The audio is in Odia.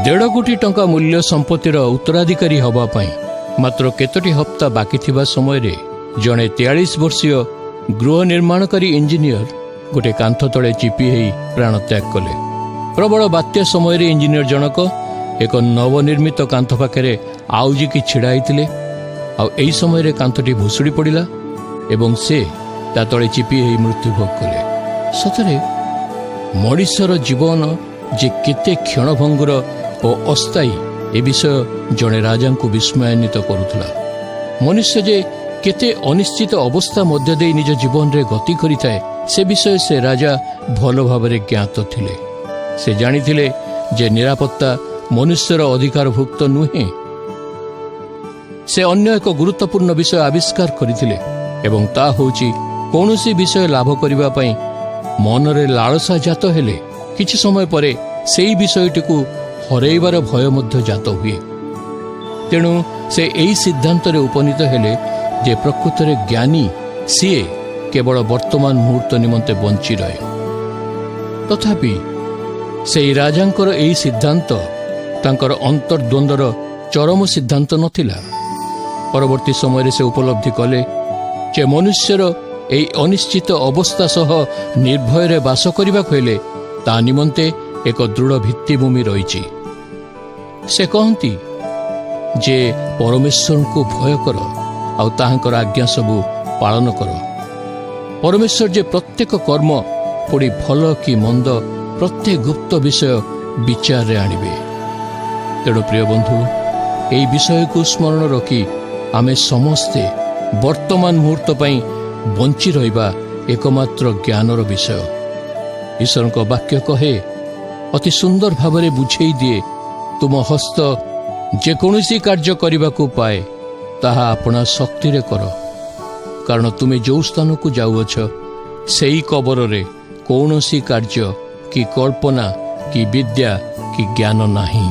1.5 କୋଟି ଟଙ୍କା ମୂଲ୍ୟ ସମ୍ପତ୍ତିର ଉତ୍ତରାଧିକାରୀ ହେବା ପାଇଁ ମାତ୍ର କେତୋଟି ହପ୍ତା ବାକି ଥିବା ସମୟରେ ଜଣେ 43 ବର୍ଷୀୟ ଗୃହ ନିର୍ମାଣକାରୀ ଇଞ୍ଜିନିୟର ଗୋଟିଏ କାନ୍ଥ ତଳେ ଚିପି ହୋଇ ପ୍ରାଣତ୍ୟାଗ କଲେ। ପ୍ରବଳ ବାତ୍ୟା ସମୟରେ ଇଞ୍ଜିନିୟର ଜଣକ ଏକ ନବନିର୍ମିତ କାନ୍ଥ ପାଖରେ ଆଉଜିକି ଛିଡ଼ା ହୋଇଥିଲେ। ଆଉ ଏହି ସମୟରେ କାନ୍ଥଟି ଭୁଷୁଡ଼ି ପଡ଼ିଲା ଏବଂ ସେ ତା ତଳେ ଚିପି ହୋଇ ମୃତ୍ୟୁଭୋଗ କଲେ। ସତରେ ମଣିଷର ଜୀବନ ଯେ କେତେ କ୍ଷଣଭଙ୍ଗୁର ଓ ଅସ୍ଥାୟୀ ଏ ବିଷୟ ଜଣେ ରାଜାଙ୍କୁ ବିସ୍ମୟାନ୍ୱିତ କରୁଥିଲା। ମନୁଷ୍ୟ ଯେ କେତେ ଅନିଶ୍ଚିତ ଅବସ୍ଥା ମଧ୍ୟ ଦେଇ ନିଜ ଜୀବନରେ ଗତି କରିଥାଏ ସେ ବିଷୟ ସେ ରାଜା ଭଲ ଭାବରେ ଜ୍ଞାତ ଥିଲେ। ସେ ଜାଣିଥିଲେ ଯେ ନିରାପତ୍ତା ମନୁଷ୍ୟର ଅଧିକାରଭୁକ୍ତ ନୁହେଁ। ସେ ଅନ୍ୟ ଏକ ଗୁରୁତ୍ୱପୂର୍ଣ୍ଣ ବିଷୟ ଆବିଷ୍କାର କରିଥିଲେ ଏବଂ ତାହା ହେଉଛି କୌଣସି ବିଷୟ ଲାଭ କରିବା ପାଇଁ ମନରେ ଲାଳସା ଜାତ ହେଲେ କିଛି ସମୟ ପରେ ସେହି ବିଷୟଟିକୁ ହରାଇବାର ଭୟ ମଧ୍ୟ ଜାତ ହୁଏ। ତେଣୁ ସେ ଏହି ସିଦ୍ଧାନ୍ତରେ ଉପନୀତ ହେଲେ ଯେ ପ୍ରକୃତରେ ଜ୍ଞାନୀ ସିଏ କେବଳ ବର୍ତ୍ତମାନ ମୁହୂର୍ତ୍ତ ନିମନ୍ତେ ବଞ୍ଚି ରହେ। ତଥାପି ସେହି ରାଜାଙ୍କର ଏହି ସିଦ୍ଧାନ୍ତ ତାଙ୍କର ଅନ୍ତର୍ଦ୍ୱନ୍ଦ୍ୱର ଚରମ ସିଦ୍ଧାନ୍ତ ନଥିଲା। ପରବର୍ତ୍ତୀ ସମୟରେ ସେ ଉପଲବ୍ଧି କଲେ ଯେ ମନୁଷ୍ୟର ଏହି ଅନିଶ୍ଚିତ ଅବସ୍ଥା ସହ ନିର୍ଭୟରେ ବାସ କରିବାକୁ ହେଲେ ତା ନିମନ୍ତେ ଏକ ଦୃଢ଼ ଭିତ୍ତିଭୂମି ରହିଛି। ସେ କହନ୍ତି ଯେ ପରମେଶ୍ୱରଙ୍କୁ ଭୟ କର ଆଉ ତାହାଙ୍କର ଆଜ୍ଞା ସବୁ ପାଳନ କର। ପରମେଶ୍ୱର ଯେ ପ୍ରତ୍ୟେକ କର୍ମ ପଡ଼ି ଭଲ କି ମନ୍ଦ ପ୍ରତ୍ୟେକ ଗୁପ୍ତ ବିଷୟ ବିଚାରରେ ଆଣିବେ। ତେଣୁ ପ୍ରିୟ ବନ୍ଧୁ, ଏହି ବିଷୟକୁ ସ୍ମରଣ ରଖି ଆମେ ସମସ୍ତେ ବର୍ତ୍ତମାନ ମୁହୂର୍ତ୍ତ ପାଇଁ ବଞ୍ଚି ରହିବା ଏକମାତ୍ର ଜ୍ଞାନର ବିଷୟ। ଈଶ୍ୱରଙ୍କ ବାକ୍ୟ କହେ, ଅତି ସୁନ୍ଦର ଭାବରେ ବୁଝେଇ ଦିଏ, ତୁମ ହସ୍ତ ଯେକୌଣସି କାର୍ଯ୍ୟ କରିବାକୁ ପାଏ ତାହା ଆପଣା ଶକ୍ତିରେ କର, କାରଣ ତୁମେ ଯେଉଁ ସ୍ଥାନକୁ ଯାଉଅଛ ସେହି କବରରେ କୌଣସି କାର୍ଯ୍ୟ କି କଳ୍ପନା କି ବିଦ୍ୟା କି ଜ୍ଞାନ ନାହିଁ।